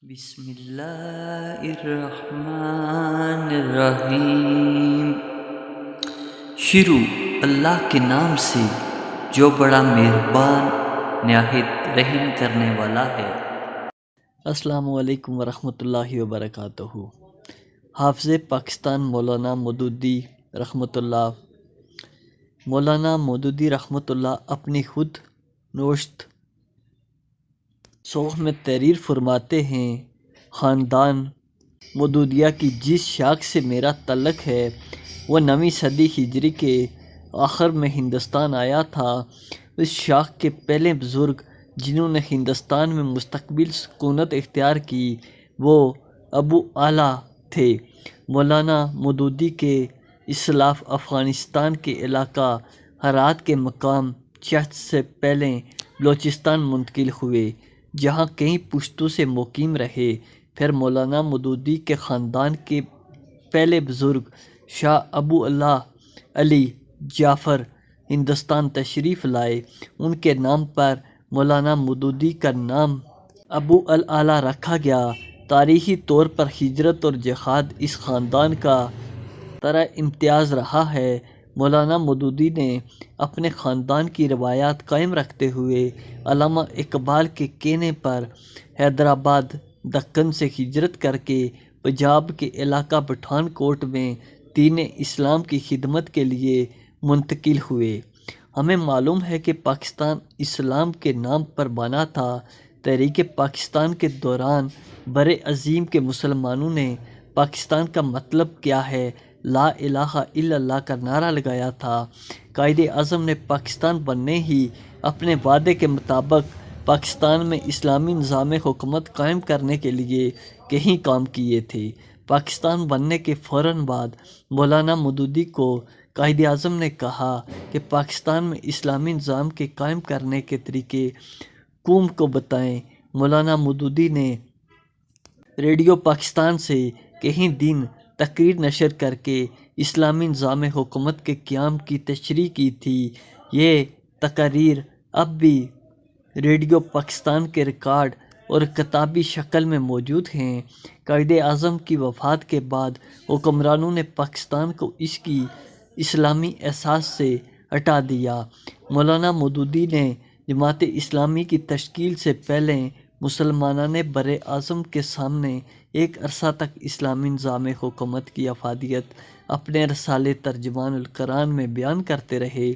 بسم اللہ الرحمن الرحیم۔ شروع اللہ کے نام سے جو بڑا مہربان نہایت رحم کرنے والا ہے۔ السلام علیکم ورحمۃ اللہ وبرکاتہ۔ حافظ پاکستان مولانا مودودی رحمۃ اللہ اپنی خود نوشت سوغ میں تحریر فرماتے ہیں، خاندان مودودیہ کی جس شاخ سے میرا تعلق ہے وہ 9ویں صدی ہجری کے آخر میں ہندوستان آیا تھا۔ اس شاخ کے پہلے بزرگ جنہوں نے ہندوستان میں مستقبل سکونت اختیار کی وہ ابو اعلیٰ تھے۔ مولانا مودودی کے اسلاف افغانستان کے علاقہ ہرات کے مقام چشت سے پہلے بلوچستان منتقل ہوئے، جہاں کئی پشتوں سے مقیم رہے۔ پھر مولانا مودودی کے خاندان کے پہلے بزرگ شاہ ابو اعلیٰ علی جعفر ہندوستان تشریف لائے۔ ان کے نام پر مولانا مودودی کا نام ابو الاعلیٰ رکھا گیا۔ تاریخی طور پر ہجرت اور جہاد اس خاندان کا طرح امتیاز رہا ہے۔ مولانا مودودی نے اپنے خاندان کی روایات قائم رکھتے ہوئے علامہ اقبال کے کہنے پر حیدرآباد دکن سے ہجرت کر کے پنجاب کے علاقہ پٹھان کوٹ میں دین اسلام کی خدمت کے لیے منتقل ہوئے۔ ہمیں معلوم ہے کہ پاکستان اسلام کے نام پر بنا تھا۔ تحریک پاکستان کے دوران بر عظیم کے مسلمانوں نے پاکستان کا مطلب کیا ہے، لا الہ الا اللہ کا نعرہ لگایا تھا۔ قائد اعظم نے پاکستان بننے ہی اپنے وعدے کے مطابق پاکستان میں اسلامی نظام حکومت قائم کرنے کے لیے کئی کام کیے تھے۔ پاکستان بننے کے فوراً بعد مولانا مودودی کو قائد اعظم نے کہا کہ پاکستان میں اسلامی نظام کے قائم کرنے کے طریقے قوم کو بتائیں۔ مولانا مودودی نے ریڈیو پاکستان سے کئی دن تقریر نشر کر کے اسلامی نظام حکومت کے قیام کی تشریح کی تھی۔ یہ تقاریر اب بھی ریڈیو پاکستان کے ریکارڈ اور کتابی شکل میں موجود ہیں۔ قائد اعظم کی وفات کے بعد حکمرانوں نے پاکستان کو اس کی اسلامی احساس سے ہٹا دیا۔ مولانا مودودی نے جماعت اسلامی کی تشکیل سے پہلے مسلمانان بر اعظم کے سامنے ایک عرصہ تک اسلامی نظام حکومت کی افادیت اپنے رسالے ترجمان القرآن میں بیان کرتے رہے۔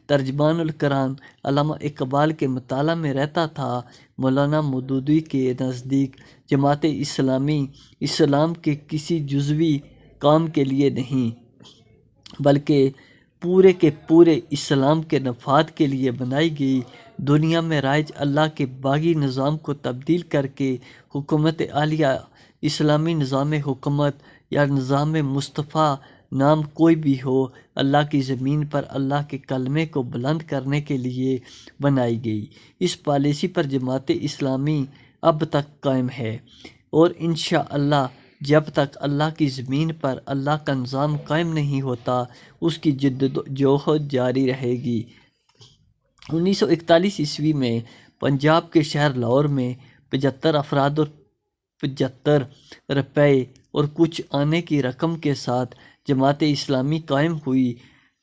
ترجمان القرآن علامہ اقبال کے مطالعہ میں رہتا تھا۔ مولانا مودودی کے نزدیک جماعت اسلامی اسلام کے کسی جزوی کام کے لیے نہیں بلکہ پورے کے پورے اسلام کے نفاذ کے لیے بنائی گئی، دنیا میں رائج اللہ کے باغی نظام کو تبدیل کر کے حکومت عالیہ اسلامی نظام حکومت یا نظام مصطفیٰ نام کوئی بھی ہو، اللہ کی زمین پر اللہ کے کلمے کو بلند کرنے کے لیے بنائی گئی۔ اس پالیسی پر جماعت اسلامی اب تک قائم ہے اور انشاءاللہ جب تک اللہ کی زمین پر اللہ کا نظام قائم نہیں ہوتا اس کی جدوجہد جاری رہے گی۔ 1941 میں پنجاب کے شہر لاہور میں 75 افراد اور 75 روپے اور کچھ آنے کی رقم کے ساتھ جماعت اسلامی قائم ہوئی۔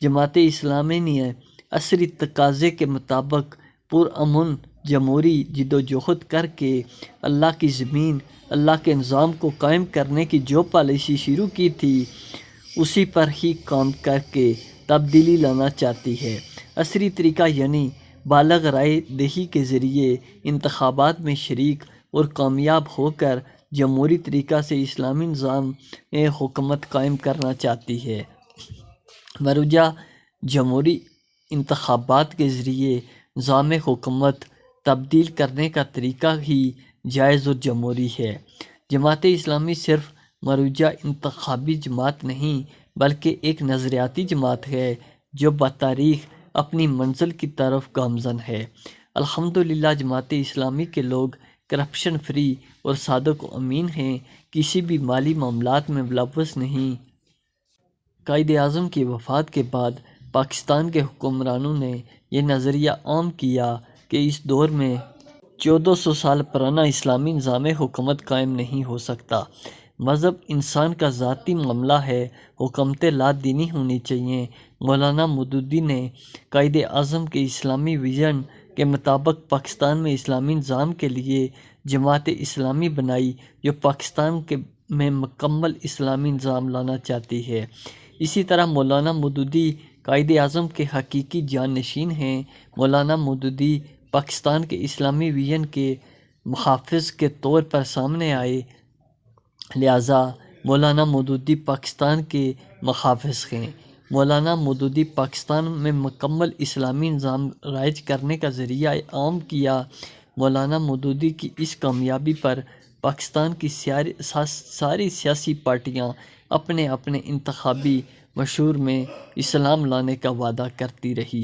جماعت اسلامی نے عصری تقاضے کے مطابق پرامن جمہوری جدوجہد کر کے اللہ کی زمین، اللہ کے نظام کو قائم کرنے کی جو پالیسی شروع کی تھی اسی پر ہی کام کر کے تبدیلی لانا چاہتی ہے۔ عصری طریقہ یعنی بالغ رائے دہی کے ذریعے انتخابات میں شریک اور کامیاب ہو کر جمہوری طریقہ سے اسلامی نظام حکومت قائم کرنا چاہتی ہے۔ مروجہ جمہوری انتخابات کے ذریعے نظام حکومت تبدیل کرنے کا طریقہ ہی جائز اور جمہوری ہے۔ جماعت اسلامی صرف مروجہ انتخابی جماعت نہیں بلکہ ایک نظریاتی جماعت ہے جو بتاریخ اپنی منزل کی طرف گامزن ہے۔ الحمدللہ جماعت اسلامی کے لوگ کرپشن فری اور صادق و امین ہیں، کسی بھی مالی معاملات میں ملوث نہیں۔ قائد اعظم کی وفات کے بعد پاکستان کے حکمرانوں نے یہ نظریہ عام کیا کہ اس دور میں 1400 سال پرانا اسلامی نظام حکومت قائم نہیں ہو سکتا۔ مذہب انسان کا ذاتی معاملہ ہے، حکومتیں لا دینی ہونی چاہیے۔ مولانا مودودی نے قائد اعظم کے اسلامی ویژن کے مطابق پاکستان میں اسلامی نظام کے لیے جماعت اسلامی بنائی، جو پاکستان میں مکمل اسلامی نظام لانا چاہتی ہے۔ اسی طرح مولانا مودودی قائد اعظم کے حقیقی جانشین ہیں۔ مولانا مودودی پاکستان کے اسلامی ویژن کے محافظ کے طور پر سامنے آئے، لہٰذا مولانا مودودی پاکستان کے محافظ ہیں۔ مولانا مودودی پاکستان میں مکمل اسلامی نظام رائج کرنے کا ذریعہ عام کیا۔ مولانا مودودی کی اس کامیابی پر پاکستان کی ساری سیاسی پارٹیاں اپنے اپنے انتخابی منشور میں اسلام لانے کا وعدہ کرتی رہی،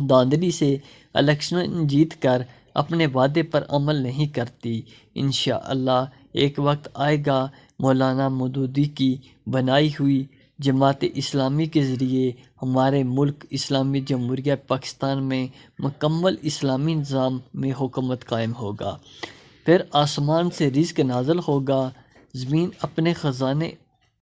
دھاندلی سے الیکشن جیت کر اپنے وعدے پر عمل نہیں کرتی۔ انشاءاللہ ایک وقت آئے گا مولانا مودودی کی بنائی ہوئی جماعت اسلامی کے ذریعے ہمارے ملک اسلامی جمہوریہ پاکستان میں مکمل اسلامی نظام میں حکومت قائم ہوگا، پھر آسمان سے رزق نازل ہوگا، زمین اپنے خزانے